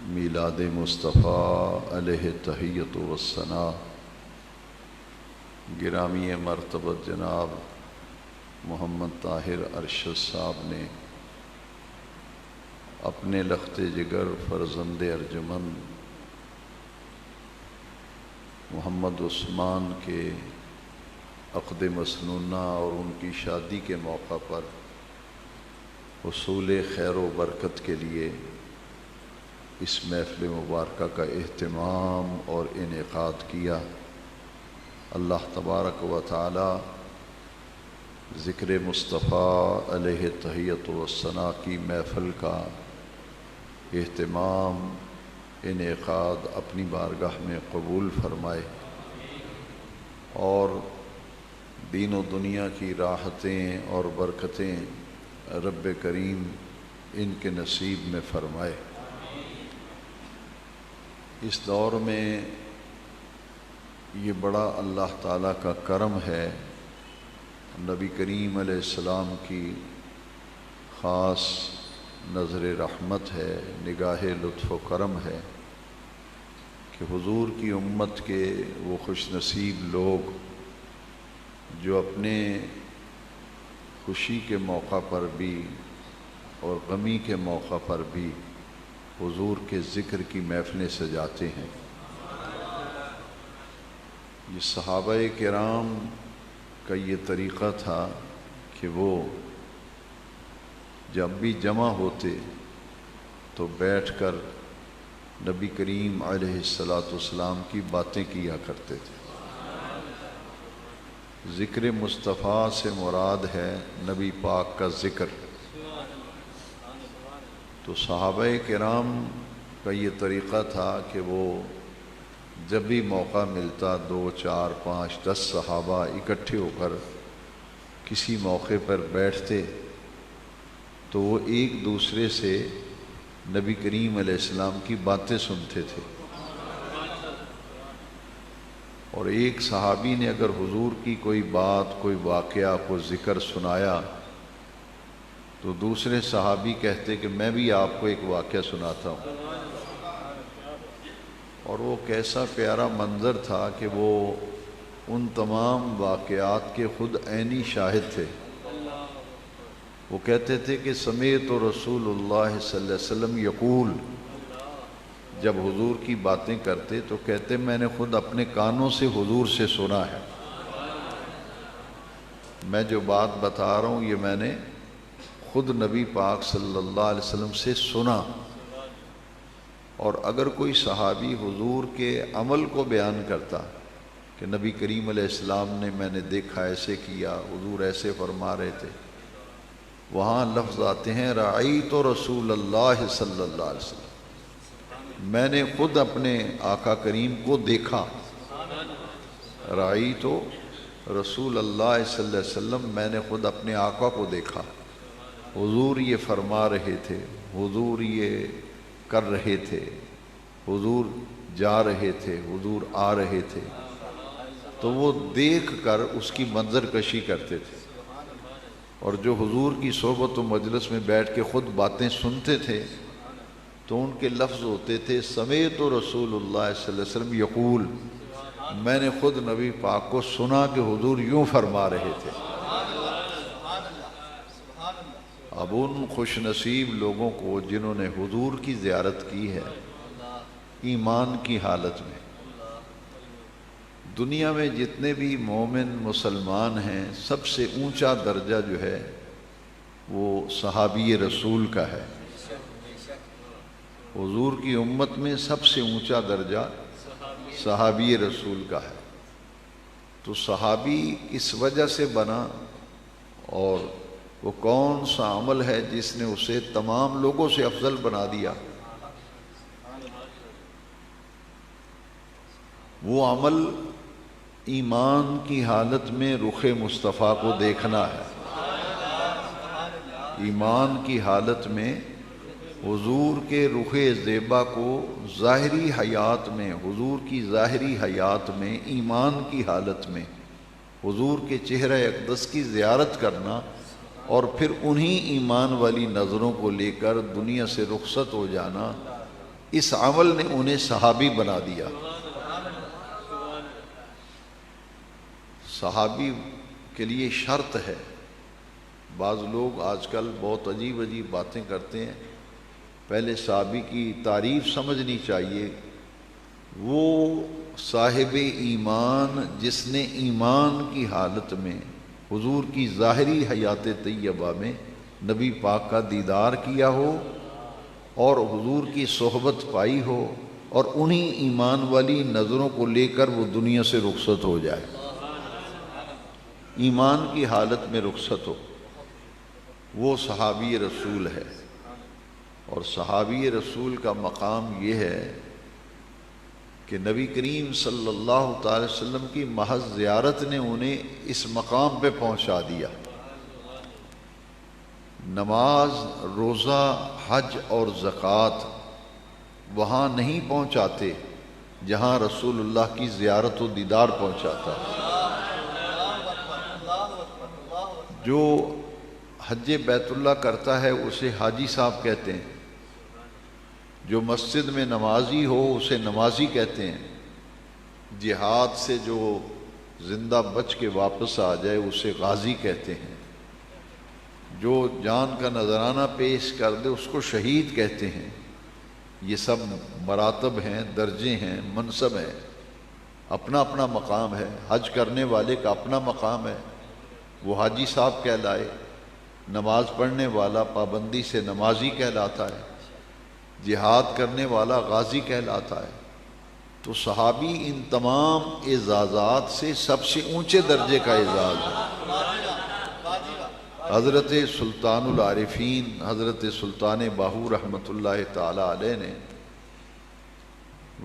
میلاد مصطفیٰ علیہ تحیۃ والثناء گرامی مرتبت جناب محمد طاہر ارشد صاحب نے اپنے لخت جگر فرزند ارجمند محمد عثمان کے عقد مسنونہ اور ان کی شادی کے موقع پر حصول خیر و برکت کے لیے اس محفل مبارکہ کا اہتمام اور انعقاد کیا۔ اللہ تبارک و تعالی ذکر مصطفیٰ علیہ تحیۃ والثناء کی محفل کا اہتمام انعقاد اپنی بارگاہ میں قبول فرمائے اور دین و دنیا کی راحتیں اور برکتیں رب کریم ان کے نصیب میں فرمائے۔ اس دور میں یہ بڑا اللہ تعالیٰ کا کرم ہے، نبی کریم علیہ السلام کی خاص نظر رحمت ہے، نگاہ لطف و کرم ہے کہ حضور کی امت کے وہ خوش نصیب لوگ جو اپنے خوشی کے موقع پر بھی اور غمی کے موقع پر بھی حضور کے ذکر کی محفلیں سجاتے ہیں۔ یہ صحابہ کرام کا یہ طریقہ تھا کہ وہ جب بھی جمع ہوتے تو بیٹھ کر نبی کریم علیہ السلام کی باتیں کیا کرتے تھے۔ ذکر مصطفیٰ سے مراد ہے نبی پاک کا ذکر۔ تو صحابہ کرام کا یہ طریقہ تھا کہ وہ جب بھی موقع ملتا 2 4 5 10 صحابہ اکٹھے ہو کر کسی موقع پر بیٹھتے تو وہ ایک دوسرے سے نبی کریم علیہ السلام کی باتیں سنتے تھے، اور ایک صحابی نے اگر حضور کی کوئی بات، کوئی واقعہ، کوئی ذکر سنایا تو دوسرے صحابی کہتے کہ میں بھی آپ کو ایک واقعہ سناتا ہوں، اور وہ کیسا پیارا منظر تھا کہ وہ ان تمام واقعات کے خود عینی شاہد تھے۔ وہ کہتے تھے کہ سمیعت رسول اللہ صلی اللہ علیہ وسلم یقول، جب حضور کی باتیں کرتے تو کہتے میں نے خود اپنے کانوں سے حضور سے سنا ہے، میں جو بات بتا رہا ہوں یہ میں نے خود نبی پاک صلی اللہ علیہ وسلم سے سنا۔ اور اگر کوئی صحابی حضور کے عمل کو بیان کرتا کہ نبی کریم علیہ السلام نے میں نے دیکھا ایسے کیا، حضور ایسے فرما رہے تھے، وہاں لفظ آتے ہیں رأیت رسول اللہ صلی اللہ علیہ وسلم، میں نے خود اپنے آقا کریم کو دیکھا۔ رأیت رسول اللہ صلی اللہ علیہ وسلم، میں نے خود اپنے آقا کو دیکھا، حضور یہ فرما رہے تھے، حضور یہ کر رہے تھے، حضور جا رہے تھے، حضور آ رہے تھے، تو وہ دیکھ کر اس کی منظر کشی کرتے تھے۔ اور جو حضور کی صحبت و مجلس میں بیٹھ کے خود باتیں سنتے تھے تو ان کے لفظ ہوتے تھے سمیعت رسول اللہ صلی اللہ علیہ وسلم یقول، میں نے خود نبی پاک کو سنا کہ حضور یوں فرما رہے تھے۔ اب ان خوش نصیب لوگوں کو جنہوں نے حضور کی زیارت کی ہے ایمان کی حالت میں، دنیا میں جتنے بھی مومن مسلمان ہیں سب سے اونچا درجہ جو ہے وہ صحابی رسول کا ہے۔ حضور کی امت میں سب سے اونچا درجہ صحابی رسول کا ہے۔ تو صحابی اس وجہ سے بنا، اور وہ کون سا عمل ہے جس نے اسے تمام لوگوں سے افضل بنا دیا؟ وہ عمل ایمان کی حالت میں رخ مصطفیٰ کو دیکھنا ہے۔ ایمان کی حالت میں حضور کے رخ زیبا کو ظاہری حیات میں، حضور کی ظاہری حیات میں، ایمان کی حالت میں حضور کے چہرہ اقدس کی زیارت کرنا، اور پھر انہی ایمان والی نظروں کو لے کر دنیا سے رخصت ہو جانا، اس عمل نے انہیں صحابی بنا دیا۔ صحابی کے لیے شرط ہے، بعض لوگ آج کل بہت عجیب عجیب باتیں کرتے ہیں، پہلے صحابی کی تعریف سمجھنی چاہیے۔ وہ صاحب ایمان جس نے ایمان کی حالت میں حضور کی ظاہری حیات طیبہ میں نبی پاک کا دیدار کیا ہو اور حضور کی صحبت پائی ہو، اور انہی ایمان والی نظروں کو لے کر وہ دنیا سے رخصت ہو جائے، ایمان کی حالت میں رخصت ہو، وہ صحابی رسول ہے۔ اور صحابی رسول کا مقام یہ ہے کہ نبی کریم صلی اللہ تعالی وسلم کی محض زیارت نے انہیں اس مقام پہ پہنچا دیا۔ نماز، روزہ، حج اور زکوٰۃ وہاں نہیں پہنچاتے جہاں رسول اللہ کی زیارت و دیدار پہنچاتا۔ جو حج بیت اللہ کرتا ہے اسے حاجی صاحب کہتے ہیں، جو مسجد میں نمازی ہو اسے نمازی کہتے ہیں، جہاد سے جو زندہ بچ کے واپس آ جائے اسے غازی کہتے ہیں، جو جان کا نذرانہ پیش کر دے اس کو شہید کہتے ہیں۔ یہ سب مراتب ہیں، درجے ہیں، منصب ہیں، اپنا اپنا مقام ہے۔ حج کرنے والے کا اپنا مقام ہے، وہ حاجی صاحب کہلائے، نماز پڑھنے والا پابندی سے نمازی کہلاتا ہے، جہاد کرنے والا غازی کہلاتا ہے۔ تو صحابی ان تمام اعزازات سے سب سے اونچے درجے کا اعزاز ہے۔ حضرت سلطان العارفین حضرت سلطان باہو رحمۃ اللہ تعالی علیہ نے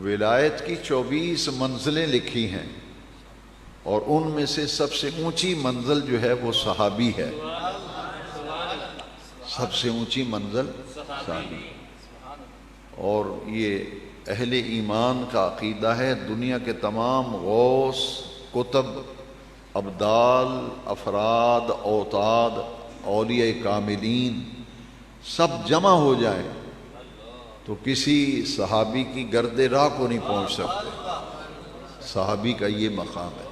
ولایت کی 24 منزلیں لکھی ہیں، اور ان میں سے سب سے اونچی منزل جو ہے وہ صحابی ہے، سب سے اونچی منزل صحابی۔ اور یہ اہل ایمان کا عقیدہ ہے، دنیا کے تمام غوث، کتب، ابدال، افراد، اوتاد، اولیاء کاملین سب جمع ہو جائیں تو کسی صحابی کی گرد راہ کو نہیں پہنچ سکتے۔ صحابی کا یہ مقام ہے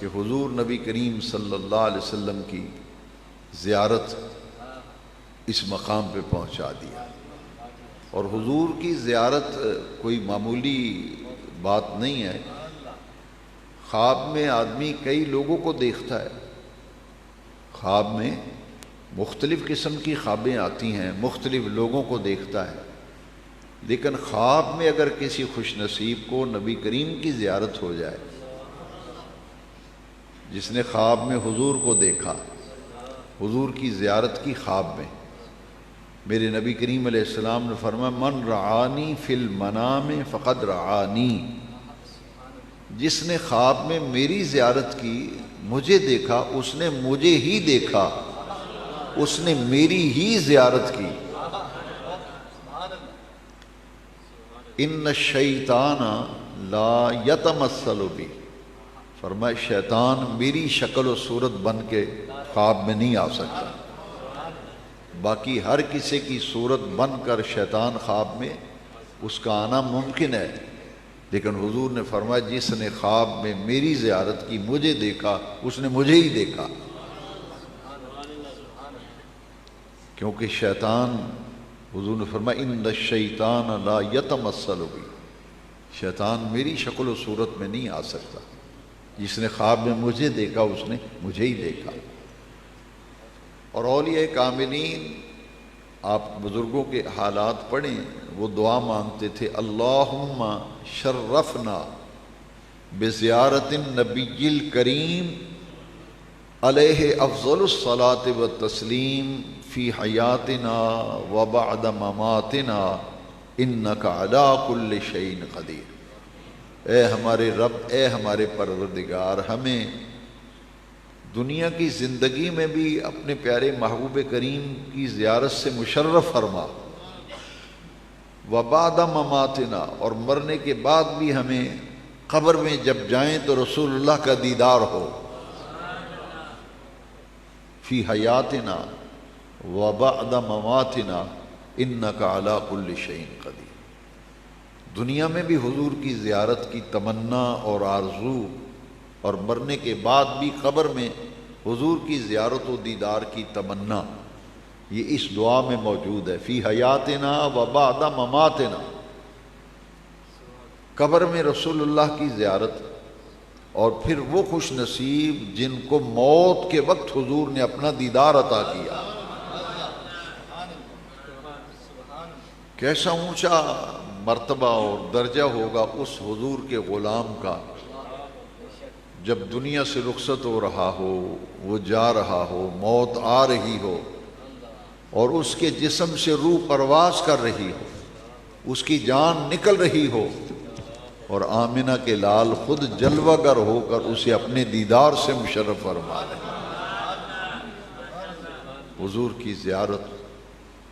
کہ حضور نبی کریم صلی اللہ علیہ وسلم کی زیارت اس مقام پہ پہنچا دیا۔ اور حضور کی زیارت کوئی معمولی بات نہیں ہے۔ خواب میں آدمی کئی لوگوں کو دیکھتا ہے، خواب میں مختلف قسم کی خوابیں آتی ہیں، مختلف لوگوں کو دیکھتا ہے، لیکن خواب میں اگر کسی خوش نصیب کو نبی کریم کی زیارت ہو جائے، جس نے خواب میں حضور کو دیکھا، حضور کی زیارت کی خواب میں، میرے نبی کریم علیہ السلام نے فرمایا من رعانی فی المنام فقد رعانی، جس نے خواب میں میری زیارت کی، مجھے دیکھا، اس نے مجھے ہی دیکھا، اس نے میری ہی زیارت کی۔ ان الشیطان لا یتمثل بی، فرمایا شیطان میری شکل و صورت بن کے خواب میں نہیں آ سکتا۔ باقی ہر کسی کی صورت بن کر شیطان خواب میں اس کا آنا ممکن ہے، لیکن حضور نے فرمایا جس نے خواب میں میری زیارت کی، مجھے دیکھا، اس نے مجھے ہی دیکھا۔ کیونکہ شیطان، حضور نے فرمایا ان الشیطان لا یتمثل بی، شیطان میری شکل و صورت میں نہیں آ سکتا، جس نے خواب میں مجھے دیکھا اس نے مجھے ہی دیکھا۔ اور اولیاء کاملین، آپ بزرگوں کے حالات پڑھیں، وہ دعا مانگتے تھے اللہم شرفنا بزیارت النبی الکریم علیہ افضل الصلاة والتسلیم فی حیاتنا وبعد مماتنا انک علی کل شیء قدیر۔ اے ہمارے رب، اے ہمارے پروردگار، ہمیں دنیا کی زندگی میں بھی اپنے پیارے محبوب کریم کی زیارت سے مشرف فرما، وبعد مماتنا، اور مرنے کے بعد بھی ہمیں قبر میں جب جائیں تو رسول اللہ کا دیدار ہو، فی حیاتنا و بعد مماتنا انک علی کل شیء قدیر۔ دنیا میں بھی حضور کی زیارت کی تمنا اور آرزو، اور مرنے کے بعد بھی قبر میں حضور کی زیارت و دیدار کی تمنا، یہ اس دعا میں موجود ہے، فی حیاتنا و بعد مماتنا۔ قبر میں رسول اللہ کی زیارت، اور پھر وہ خوش نصیب جن کو موت کے وقت حضور نے اپنا دیدار عطا کیا۔ کیسا اونچا مرتبہ اور درجہ ہوگا اس حضور کے غلام کا، جب دنیا سے رخصت ہو رہا ہو، وہ جا رہا ہو، موت آ رہی ہو، اور اس کے جسم سے روح پرواز کر رہی ہو، اس کی جان نکل رہی ہو، اور آمنہ کے لال خود جلوہ گر ہو کر اسے اپنے دیدار سے مشرف فرما رہے۔ حضور کی زیارت،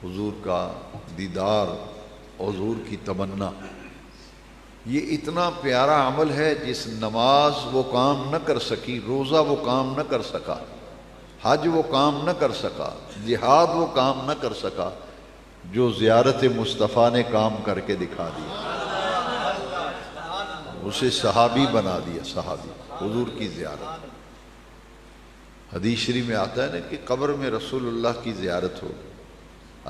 حضور کا دیدار، حضور کی تمنا، یہ اتنا پیارا عمل ہے جس نماز وہ کام نہ کر سکی، روزہ وہ کام نہ کر سکا، حج وہ کام نہ کر سکا، جہاد وہ کام نہ کر سکا، جو زیارت مصطفیٰ نے کام کر کے دکھا دیا، اسے صحابی بنا دیا۔ صحابی حضور کی زیارت، حدیث شریف میں آتا ہے نا کہ قبر میں رسول اللہ کی زیارت ہو۔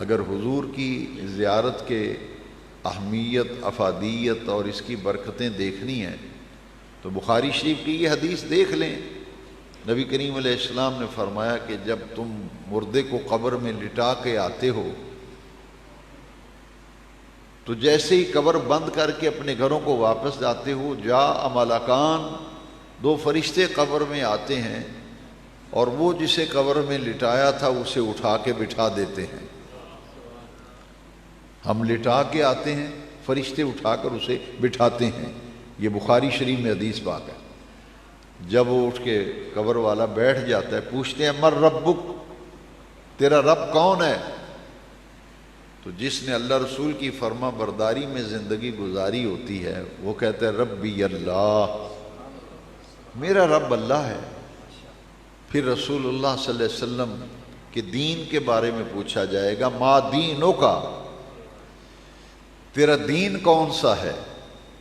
اگر حضور کی زیارت کے اہمیت، افادیت اور اس کی برکتیں دیکھنی ہیں تو بخاری شریف کی یہ حدیث دیکھ لیں۔ نبی کریم علیہ السلام نے فرمایا کہ جب تم مردے کو قبر میں لٹا کے آتے ہو تو جیسے ہی قبر بند کر کے اپنے گھروں کو واپس جاتے ہو، جاء ملکان، دو فرشتے قبر میں آتے ہیں، اور وہ جسے قبر میں لٹایا تھا اسے اٹھا کے بٹھا دیتے ہیں۔ ہم لٹا کے آتے ہیں، فرشتے اٹھا کر اسے بٹھاتے ہیں۔ یہ بخاری شریف میں حدیث پاک ہے۔ جب وہ اٹھ کے قبر والا بیٹھ جاتا ہے، پوچھتے ہیں من ربک، تیرا رب کون ہے؟ تو جس نے اللہ رسول کی فرما برداری میں زندگی گزاری ہوتی ہے وہ کہتا ہے ربی اللہ، میرا رب اللہ ہے۔ پھر رسول اللہ صلی اللہ علیہ وسلم کے دین کے بارے میں پوچھا جائے گا، ما دینوں کا، تیرا دین کون سا ہے؟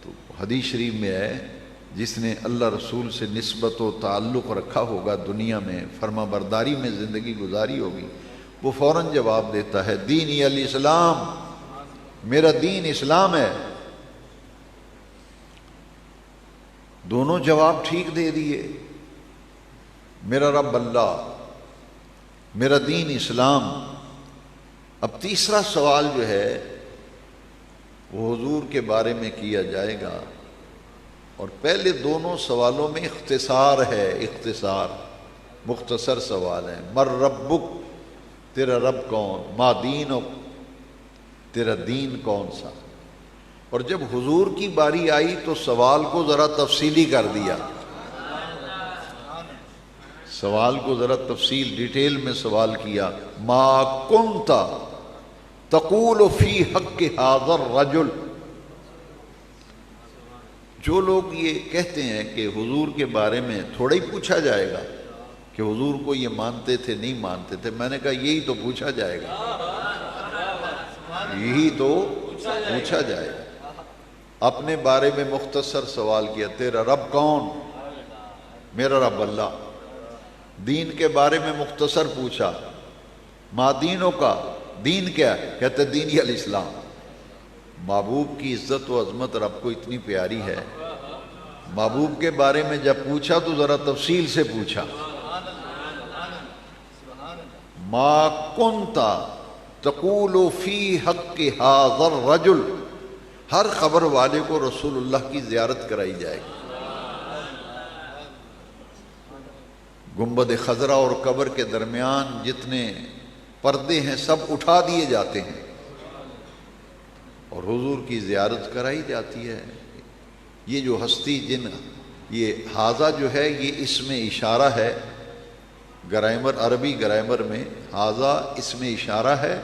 تو حدیث شریف میں ہے جس نے اللہ رسول سے نسبت و تعلق رکھا ہوگا دنیا میں، فرما برداری میں زندگی گزاری ہوگی، وہ فوراً جواب دیتا ہے دینی الاسلام، میرا دین اسلام ہے۔ دونوں جواب ٹھیک دے دیے، میرا رب اللہ، میرا دین اسلام۔ اب تیسرا سوال جو ہے وہ حضور کے بارے میں کیا جائے گا، اور پہلے دونوں سوالوں میں اختصار ہے، اختصار، مختصر سوال ہے۔ من ربک، تیرا رب کون؟ ما دینک، تیرا دین کون سا؟ اور جب حضور کی باری آئی تو سوال کو ذرا تفصیلی کر دیا، سوال کو ذرا تفصیل ڈیٹیل میں سوال کیا۔ ما کنت تقول فی حق ھذا الرجل، جو لوگ یہ کہتے ہیں کہ حضور کے بارے میں تھوڑا ہی پوچھا جائے گا کہ حضور کو یہ مانتے تھے نہیں مانتے تھے، میں نے کہا یہی تو پوچھا جائے گا، یہی تو پوچھا جائے گا۔ اپنے بارے میں مختصر سوال کیا، تیرا رب کون؟ میرا رب اللہ۔ دین کے بارے میں مختصر پوچھا، ما دینوں کا، دین کیا ہے؟ کہتے دینی الاسلام۔ محبوب کی عزت و عظمت رب کو اتنی پیاری ہے، محبوب کے بارے میں جب پوچھا تو ذرا تفصیل سے پوچھا۔ ما کنت تقول فی حق ھذا الرجل، ہر قبر والے کو رسول اللہ کی زیارت کرائی جائے گی۔ گنبد خضرا اور قبر کے درمیان جتنے پردے ہیں سب اٹھا دیے جاتے ہیں اور حضور کی زیارت کرائی جاتی ہے۔ یہ جو ہستی جن، یہ ھذا جو ہے یہ اس میں اشارہ ہے، گرامر، عربی گرامر میں ھذا اس میں اشارہ ہے،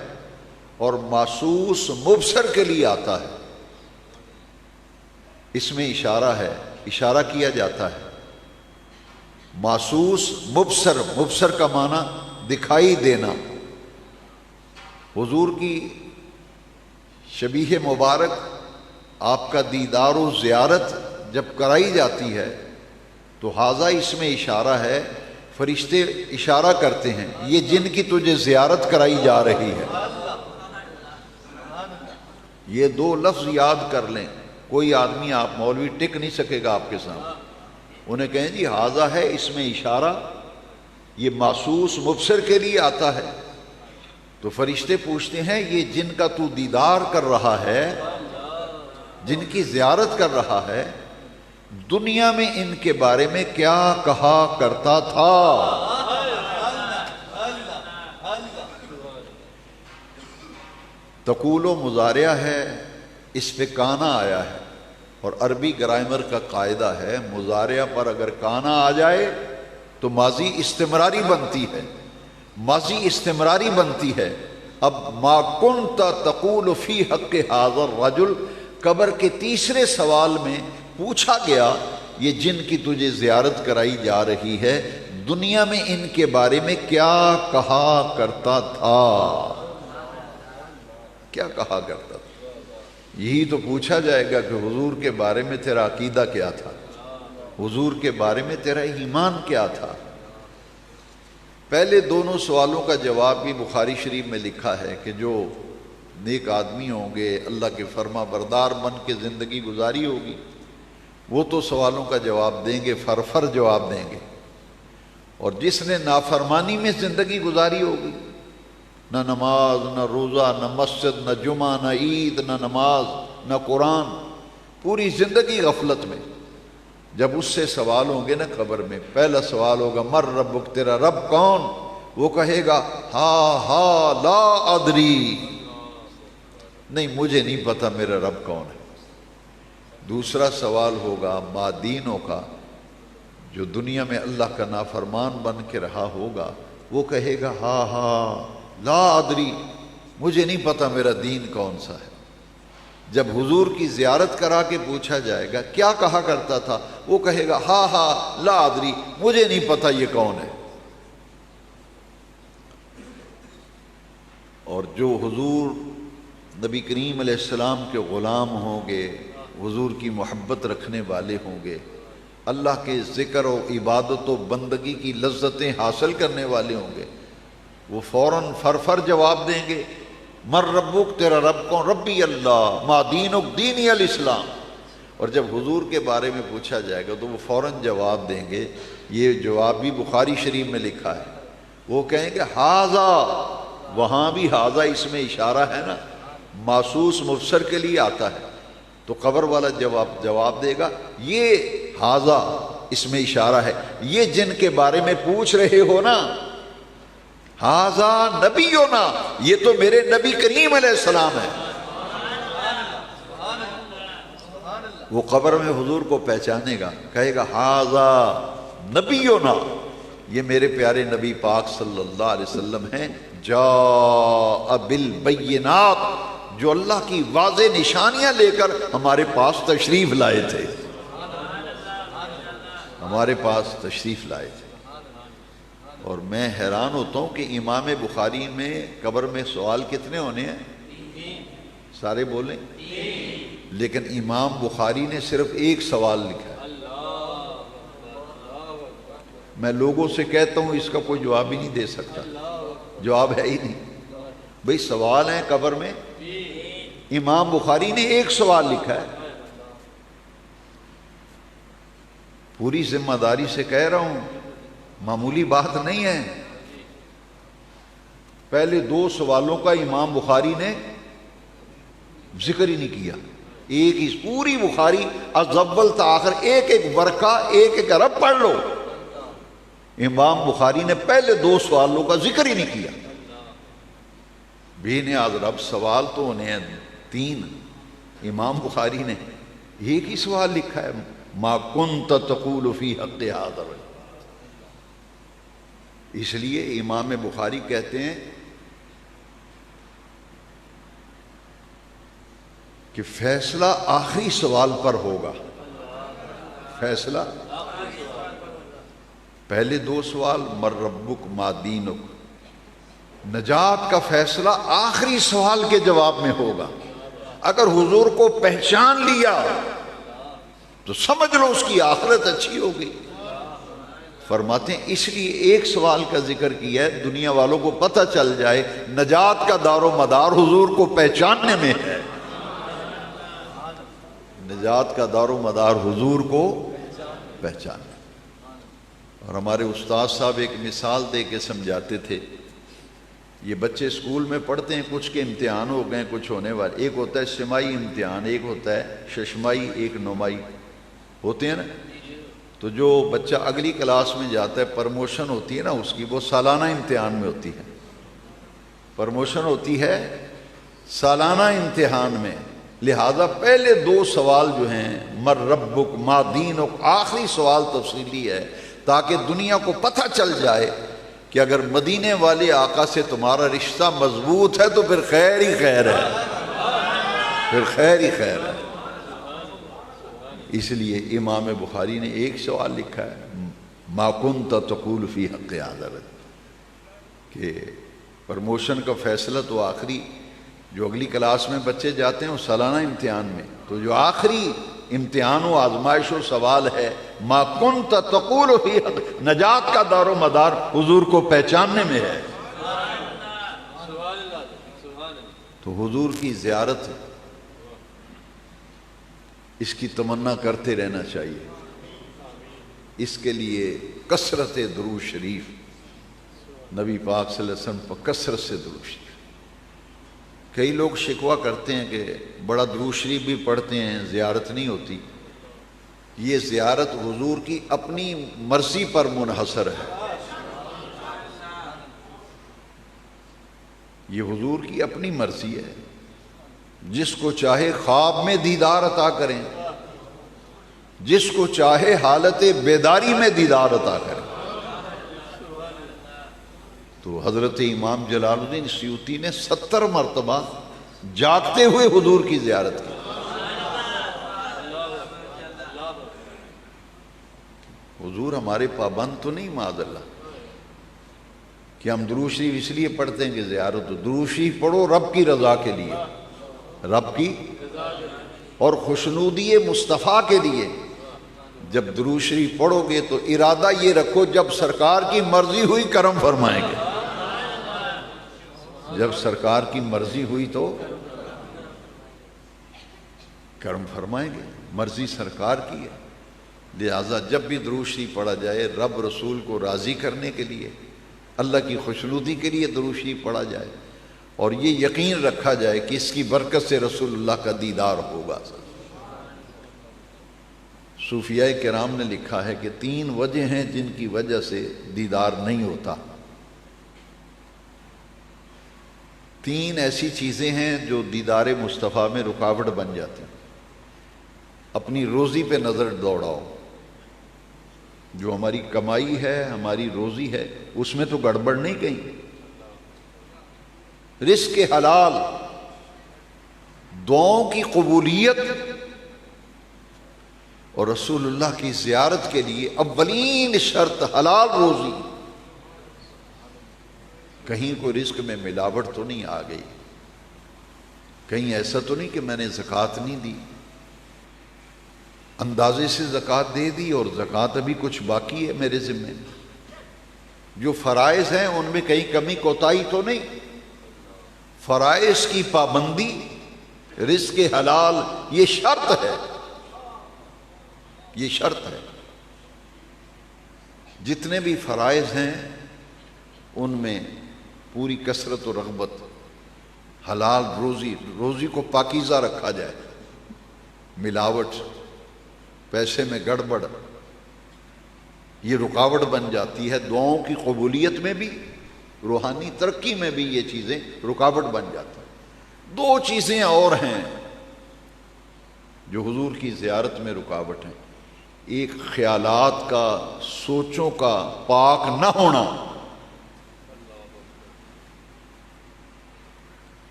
اور محسوس مبصر کے لیے آتا ہے، اس میں اشارہ ہے، اشارہ کیا جاتا ہے۔ محسوس مبصر، مبصر کا معنی دکھائی دینا۔ حضور کی شبیہ مبارک آپ کا دیدار و زیارت جب کرائی جاتی ہے تو حاضہ اس میں اشارہ ہے، فرشتے اشارہ کرتے ہیں یہ جن کی تجھے زیارت کرائی جا رہی ہے۔ یہ دو لفظ یاد کر لیں، کوئی آدمی آپ مولوی ٹک نہیں سکے گا آپ کے سامنے، انہیں کہیں جی حاضہ ہے اس میں اشارہ، یہ محسوس مبصر کے لیے آتا ہے، تو فرشتے پوچھتے ہیں یہ جن کا تو دیدار کر رہا ہے، جن کی زیارت کر رہا ہے، دنیا میں ان کے بارے میں کیا کہا کرتا تھا؟ تقول و مضارعہ ہے، اس پہ کانا آیا ہے، اور عربی گرامر کا قاعدہ ہے مضارعہ پر اگر کانا آ جائے تو ماضی استمراری بنتی ہے، ماضی استمراری بنتی ہے۔ اب ما کنت تقول فی حق ھذا الرجل، قبر کے تیسرے سوال میں پوچھا گیا یہ جن کی تجھے زیارت کرائی جا رہی ہے دنیا میں ان کے بارے میں کیا کہا کرتا تھا؟ کیا کہا کرتا تھا؟ یہی تو پوچھا جائے گا کہ حضور کے بارے میں تیرا عقیدہ کیا تھا، حضور کے بارے میں تیرا ایمان کیا تھا۔ پہلے دونوں سوالوں کا جواب بھی بخاری شریف میں لکھا ہے کہ جو نیک آدمی ہوں گے، اللہ کے فرما بردار بن کے زندگی گزاری ہوگی، وہ تو سوالوں کا جواب دیں گے، فرفر جواب دیں گے، اور جس نے نافرمانی میں زندگی گزاری ہوگی، نہ نماز، نہ روزہ، نہ مسجد، نہ جمعہ، نہ عید، نہ نماز، نہ قرآن، پوری زندگی غفلت میں، جب اس سے سوال ہوں گے نا قبر میں، پہلا سوال ہوگا مر ربک، تیرا رب کون؟ وہ کہے گا ہا لا ادری، نہیں مجھے نہیں پتا میرا رب کون ہے۔ دوسرا سوال ہوگا مادینوں کا، جو دنیا میں اللہ کا نافرمان بن کے رہا ہوگا، وہ کہے گا ہا لا ادری، مجھے نہیں پتا میرا دین کون سا ہے۔ جب حضور کی زیارت کرا کے پوچھا جائے گا کیا کہا کرتا تھا، وہ کہے گا ہا لا ادری، مجھے نہیں پتا یہ کون ہے۔ اور جو حضور نبی کریم علیہ السلام کے غلام ہوں گے، حضور کی محبت رکھنے والے ہوں گے، اللہ کے ذکر و عبادت و بندگی کی لذتیں حاصل کرنے والے ہوں گے، وہ فوراً فرفر جواب دیں گے مر ربک، تیرا رب کون؟ ربی اللہ، ما دینک، دینی الاسلام۔ اور جب حضور کے بارے میں پوچھا جائے گا تو وہ فوراً جواب دیں گے، یہ جواب بھی بخاری شریف میں لکھا ہے، وہ کہیں گے حاضہ، وہاں بھی حاضہ اس میں اشارہ ہے نا، محسوس مبصر کے لیے آتا ہے، تو قبر والا جواب دے گا یہ حاضہ اس میں اشارہ ہے، یہ جن کے بارے میں پوچھ رہے ہو نا، حاضہ نبینا، یہ تو میرے نبی کریم علیہ السلام ہے۔ وہ قبر میں حضور کو پہچانے گا، کہے گا حاضہ نبینا، یہ میرے پیارے نبی پاک صلی اللہ علیہ وسلم ہیں، جاء بالبینات، جو اللہ کی واضح نشانیاں لے کر ہمارے پاس تشریف لائے تھے، ہمارے پاس تشریف لائے تھے۔ اور میں حیران ہوتا ہوں کہ امام بخاری میں قبر میں سوال کتنے ہونے ہیں؟ سارے بولیں، لیکن امام بخاری نے صرف ایک سوال لکھا ہے۔ میں لوگوں سے کہتا ہوں اس کا کوئی جواب ہی نہیں دے سکتا، جواب ہے ہی نہیں، بھئی سوال ہیں قبر میں، امام بخاری نے ایک سوال لکھا ہے۔ پوری ذمہ داری سے کہہ رہا ہوں، معمولی بات نہیں ہے۔ پہلے دو سوالوں کا امام بخاری نے ذکر ہی نہیں کیا، ایک ہی پوری بخاری از اول تا آخر ایک ایک ورقہ، ایک ایک عرب پڑھ لو، امام بخاری نے پہلے دو سوالوں کا ذکر ہی نہیں کیا۔ بے نیاز رب سوال تو انہیں ہیں تین، امام بخاری نے ایک ہی سوال لکھا ہے، ما کنت تقول فی حق ھذا الرجل۔ اس لیے امام بخاری کہتے ہیں کہ فیصلہ آخری سوال پر ہوگا، فیصلہ پہلے دو سوال مر ربک ما دینک، نجات کا فیصلہ آخری سوال کے جواب میں ہوگا. اگر حضور کو پہچان لیا تو سمجھ لو اس کی آخرت اچھی ہوگی. فرماتے ہیں اس لیے ایک سوال کا ذکر کیا ہے، دنیا والوں کو پتہ چل جائے نجات کا دار و مدار حضور کو پہچاننے میں ہے. نجات کا دار و مدار حضور کو پہچاننا. اور ہمارے استاد صاحب ایک مثال دے کے سمجھاتے تھے، یہ بچے اسکول میں پڑھتے ہیں، کچھ کے امتحان ہو گئے، کچھ ہونے والے. ایک ہوتا ہے سمائی امتحان، ایک ہوتا ہے ششمائی، ایک نومائی ہوتے ہیں نا. تو جو بچہ اگلی کلاس میں جاتا ہے، پرموشن ہوتی ہے نا اس کی، وہ سالانہ امتحان میں ہوتی ہے. پرموشن ہوتی ہے سالانہ امتحان میں. لہذا پہلے دو سوال جو ہیں مر ربک ما دینک، آخری سوال تفصیلی ہے تاکہ دنیا کو پتہ چل جائے کہ اگر مدینے والے آقا سے تمہارا رشتہ مضبوط ہے تو پھر خیر ہی خیر ہے، پھر خیر ہی خیر ہے. اس لیے امام بخاری نے ایک سوال لکھا ہے، ما کنت تقول فی حق حضرت، کہ پرموشن کا فیصلہ تو آخری، جو اگلی کلاس میں بچے جاتے ہیں وہ سالانہ امتحان میں، تو جو آخری امتحان و آزمائش و سوال ہے ما کنت تقول فی حق، نجات کا دار و مدار حضور کو پہچاننے میں ہے. تو حضور کی زیارت اس کی تمنا کرتے رہنا چاہیے. اس کے لیے کثرت درود شریف، نبی پاک صلی اللہ علیہ وسلم پر کثرت سے درود شریف. کئی لوگ شکوہ کرتے ہیں کہ بڑا درود شریف بھی پڑھتے ہیں، زیارت نہیں ہوتی. یہ زیارت حضور کی اپنی مرضی پر منحصر ہے. یہ حضور کی اپنی مرضی ہے، جس کو چاہے خواب میں دیدار عطا کریں، جس کو چاہے حالت بیداری میں دیدار عطا کریں. تو حضرت امام جلال الدین سیوطی نے 70 مرتبہ جاگتے ہوئے حضور کی زیارت کی. حضور ہمارے پابند تو نہیں معاذ اللہ کہ ہم درود شریف اس لیے پڑھتے ہیں کہ زیارت ہو. درود شریف پڑھو رب کی رضا کے لیے، رب کی اور خوشنودی مصطفیٰ کے لیے. جب درود شریف پڑھو گے تو ارادہ یہ رکھو جب سرکار کی مرضی ہوئی کرم فرمائیں گے. جب سرکار کی مرضی ہوئی تو کرم فرمائیں گے، مرضی سرکار کی ہے. لہذا جب بھی درود شریف پڑھا جائے رب رسول کو راضی کرنے کے لیے، اللہ کی خوشنودی کے لیے درود شریف پڑھا جائے، اور یہ یقین رکھا جائے کہ اس کی برکت سے رسول اللہ کا دیدار ہوگا. صوفیاء کرام نے لکھا ہے کہ 3 وجہ ہیں جن کی وجہ سے دیدار نہیں ہوتا. 3 ایسی چیزیں ہیں جو دیدار مصطفیٰ میں رکاوٹ بن جاتی ہیں. اپنی روزی پہ نظر دوڑاؤ، جو ہماری کمائی ہے، ہماری روزی ہے، اس میں تو گڑبڑ نہیں کہیں. رزق حلال، دعاؤں کی قبولیت اور رسول اللہ کی زیارت کے لیے اولین شرط حلال روزی. کہیں کوئی رزق میں ملاوٹ تو نہیں آ گئی، کہیں ایسا تو نہیں کہ میں نے زکوٰۃ نہیں دی، اندازے سے زکوٰۃ دے دی اور زکوٰۃ ابھی کچھ باقی ہے میرے ذمے. جو فرائض ہیں ان میں کہیں کمی کوتاہی تو نہیں. فرائض کی پابندی، رزق حلال، یہ شرط ہے، یہ شرط ہے. جتنے بھی فرائض ہیں ان میں پوری کثرت و رغبت، حلال روزی کو پاکیزہ رکھا جائے. ملاوٹ، پیسے میں گڑبڑ، یہ رکاوٹ بن جاتی ہے. دعاؤں کی قبولیت میں بھی، روحانی ترقی میں بھی یہ چیزیں رکاوٹ بن جاتی ہیں. 2 چیزیں اور ہیں جو حضور کی زیارت میں رکاوٹ ہیں. ایک خیالات کا، سوچوں کا پاک نہ ہونا.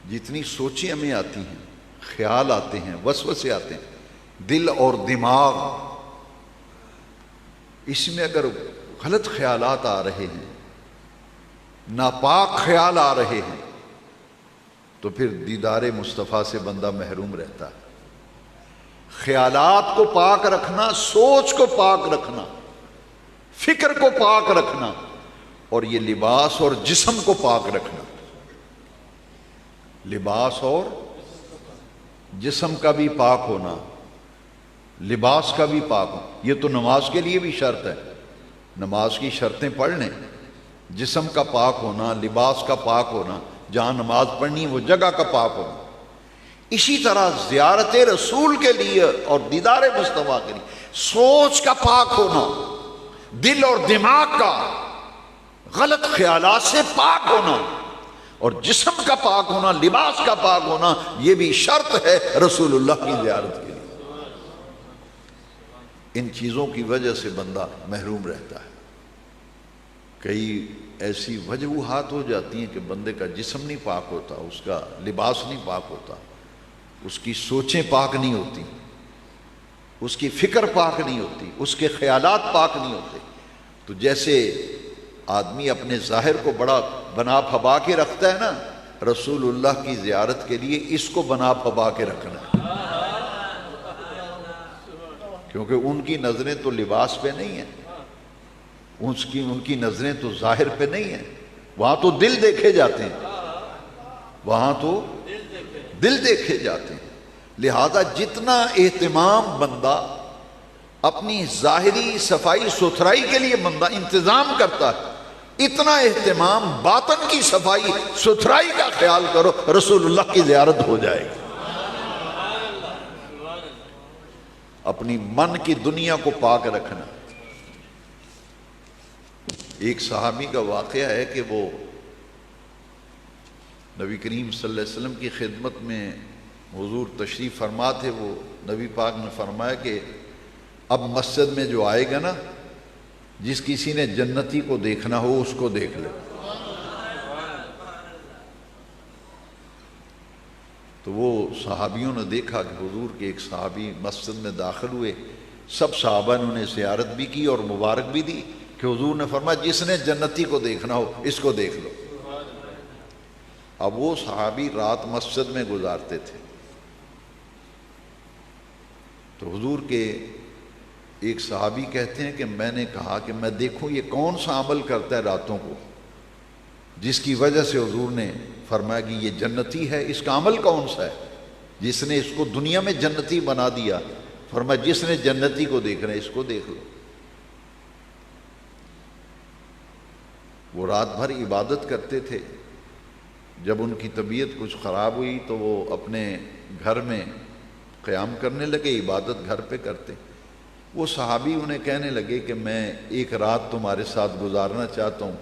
جتنی سوچیں ہمیں آتی ہیں، خیال آتے ہیں، وسوسے آتے ہیں، دل اور دماغ، اس میں اگر غلط خیالات آ رہے ہیں ناپاک خیال آ رہے ہیں تو پھر دیدار مصطفیٰ سے بندہ محروم رہتا ہے۔ خیالات کو پاک رکھنا، سوچ کو پاک رکھنا، فکر کو پاک رکھنا، اور یہ لباس اور جسم کو پاک رکھنا، لباس اور جسم کا بھی پاک ہونا، لباس کا بھی پاک ہونا۔ یہ تو نماز کے لیے بھی شرط ہے، نماز کی شرطیں پڑھ لیں، جسم کا پاک ہونا، لباس کا پاک ہونا، جہاں نماز پڑھنی وہ جگہ کا پاک ہونا۔ اسی طرح زیارت رسول کے لیے اور دیدار مصطفیٰ کے لیے سوچ کا پاک ہونا، دل اور دماغ کا غلط خیالات سے پاک ہونا، اور جسم کا پاک ہونا، لباس کا پاک ہونا، یہ بھی شرط ہے رسول اللہ کی زیارت کے لیے۔ ان چیزوں کی وجہ سے بندہ محروم رہتا ہے۔ کئی ایسی وجوہات ہو جاتی ہیں کہ بندے کا جسم نہیں پاک ہوتا، اس کا لباس نہیں پاک ہوتا، اس کی سوچیں پاک نہیں ہوتی، اس کی فکر پاک نہیں ہوتی، اس کے خیالات پاک نہیں ہوتے۔ تو جیسے آدمی اپنے ظاہر کو بڑا بنا پھبا کے رکھتا ہے نا، رسول اللہ کی زیارت کے لیے اس کو بنا پھبا کے رکھنا ہے، کیونکہ ان کی نظریں تو لباس پہ نہیں ہیں، ان کی نظریں تو ظاہر پہ نہیں ہیں، وہاں تو دل دیکھے جاتے ہیں، وہاں تو دل دیکھے جاتے ہیں۔ لہذا جتنا اہتمام بندہ اپنی ظاہری صفائی ستھرائی کے لیے بندہ انتظام کرتا ہے، اتنا اہتمام باطن کی صفائی ستھرائی کا خیال کرو، رسول اللہ کی زیارت ہو جائے گی۔ اپنی من کی دنیا کو پاک رکھنا۔ ایک صحابی کا واقعہ ہے کہ وہ نبی کریم صلی اللہ علیہ وسلم کی خدمت میں حضور تشریف فرما تھے۔ وہ نبی پاک نے فرمایا کہ اب مسجد میں جو آئے گا نا، جس کسی نے جنتی کو دیکھنا ہو اس کو دیکھ لے۔ تو وہ صحابیوں نے دیکھا کہ حضور کے ایک صحابی مسجد میں داخل ہوئے، سب صحابہ نے انہیں زیارت بھی کی اور مبارک بھی دی کہ حضور نے فرمایا جس نے جنتی کو دیکھنا ہو اس کو دیکھ لو۔ اب وہ صحابی رات مسجد میں گزارتے تھے، تو حضور کے ایک صحابی کہتے ہیں کہ میں نے کہا کہ میں دیکھوں یہ کون سا عمل کرتا ہے راتوں کو جس کی وجہ سے حضور نے فرمایا کہ یہ جنتی ہے، اس کا عمل کون سا ہے جس نے اس کو دنیا میں جنتی بنا دیا۔ فرمایا جس نے جنتی کو دیکھنا ہے اس کو دیکھ لو۔ وہ رات بھر عبادت کرتے تھے، جب ان کی طبیعت کچھ خراب ہوئی تو وہ اپنے گھر میں قیام کرنے لگے، عبادت گھر پہ کرتے۔ وہ صحابی انہیں کہنے لگے کہ میں ایک رات تمہارے ساتھ گزارنا چاہتا ہوں،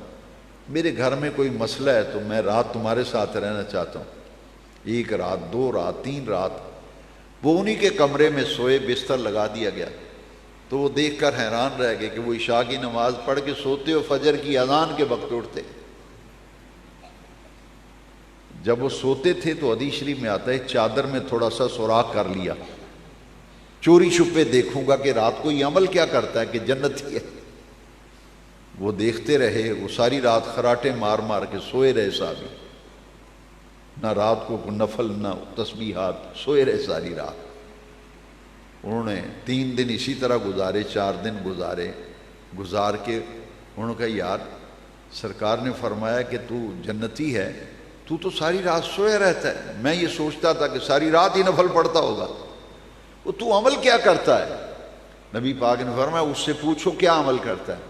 میرے گھر میں کوئی مسئلہ ہے تو میں رات تمہارے ساتھ رہنا چاہتا ہوں۔ ایک رات، دو رات، تین رات وہ انہی کے کمرے میں سوئے، بستر لگا دیا گیا۔ تو وہ دیکھ کر حیران رہ گئے کہ وہ عشاء کی نماز پڑھ کے سوتے اور فجر کی اذان کے وقت اٹھتے۔ جب وہ سوتے تھے تو حدیث شریف میں آتا ہے چادر میں تھوڑا سا سوراخ کر لیا، چوری چھپے دیکھوں گا کہ رات کو یہ عمل کیا کرتا ہے کہ جنتی ہے۔ وہ دیکھتے رہے، وہ ساری رات خراٹے مار مار کے سوئے رہے صحابی، نہ رات کو نفل نہ تسبیحات، سوئے رہے ساری رات۔ انہوں نے 3 دن اسی طرح گزارے، 4 دن گزارے، گزار کے انہوں نے کہا یار سرکار نے فرمایا کہ تو جنتی ہے، تو ساری رات سویا رہتا ہے، میں یہ سوچتا تھا کہ ساری رات ہی نفل پڑتا ہوگا، تو عمل کیا کرتا ہے؟ نبی پاک نے فرمایا اس سے پوچھو کیا عمل کرتا ہے۔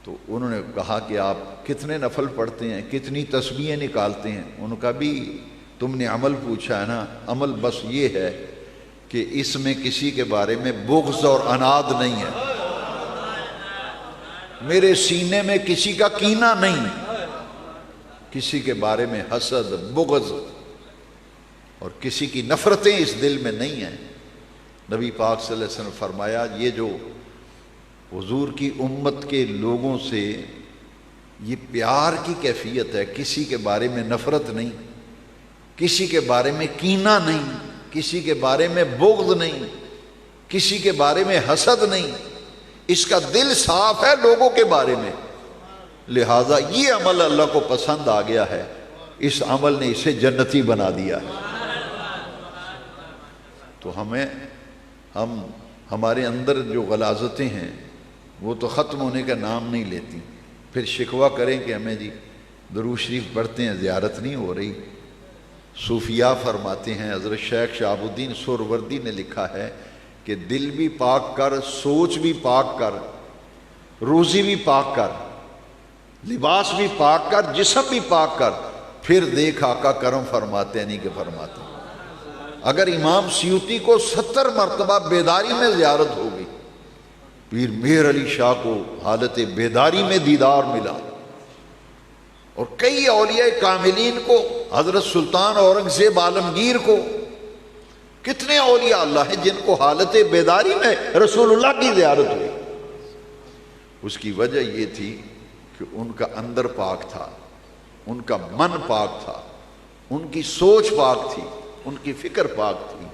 تو انہوں نے کہا کہ آپ کتنے نفل پڑھتے ہیں، کتنی تسبیحیں نکالتے ہیں؟ انہوں نے کہا بھی تم نے عمل پوچھا ہے نا، عمل بس یہ ہے کہ اس میں کسی کے بارے میں بغض اور عناد نہیں ہے، میرے سینے میں کسی کا کینہ نہیں، کسی کے بارے میں حسد، بغض اور کسی کی نفرتیں اس دل میں نہیں ہیں۔ نبی پاک صلی اللہ علیہ وسلم نے فرمایا یہ جو حضور کی امت کے لوگوں سے یہ پیار کی کیفیت ہے، کسی کے بارے میں نفرت نہیں، کسی کے بارے میں کینہ نہیں، کسی کے بارے میں بغض نہیں، کسی کے بارے میں حسد نہیں، اس کا دل صاف ہے لوگوں کے بارے میں، لہٰذا یہ عمل اللہ کو پسند آ گیا ہے، اس عمل نے اسے جنتی بنا دیا ہے۔ تو ہمارے اندر جو غلاظتیں ہیں وہ تو ختم ہونے کا نام نہیں لیتی، پھر شکوہ کریں کہ ہمیں جی درود شریف پڑھتے ہیں زیارت نہیں ہو رہی۔ صوفیاء فرماتے ہیں، حضرت شیخ شہاب الدین سہروردی نے لکھا ہے کہ دل بھی پاک کر، سوچ بھی پاک کر، روزی بھی پاک کر، لباس بھی پاک کر، جسم بھی پاک کر، پھر دیکھ آقا کرم فرماتے ہیں نہیں کہ فرماتے ہیں۔ اگر امام سیوطی کو 70 مرتبہ بیداری میں زیارت ہو گئی، پیر مہر علی شاہ کو حالت بیداری میں دیدار ملا، اور کئی اولیاء کاملین کو، حضرت سلطان اورنگزیب عالمگیر کو، کتنے اولیاء اللہ ہیں جن کو حالت بیداری میں رسول اللہ کی زیارت ہوئی۔ اس کی وجہ یہ تھی کہ ان کا اندر پاک تھا، ان کا من پاک تھا، ان کی سوچ پاک تھی، ان کی فکر پاک تھی۔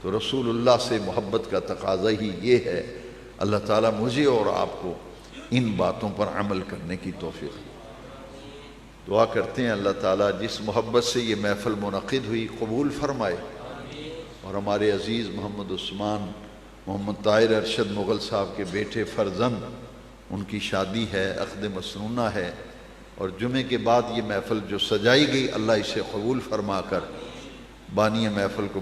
تو رسول اللہ سے محبت کا تقاضا ہی یہ ہے۔ اللہ تعالیٰ مجھے اور آپ کو ان باتوں پر عمل کرنے کی توفیق۔ دعا کرتے ہیں اللہ تعالیٰ جس محبت سے یہ محفل منعقد ہوئی قبول فرمائے، اور ہمارے عزیز محمد عثمان محمد طاہر ارشد مغل صاحب کے بیٹے فرزند، ان کی شادی ہے، عقد مسنونہ ہے، اور جمعے کے بعد یہ محفل جو سجائی گئی اللہ اسے قبول فرما کر بانی محفل کو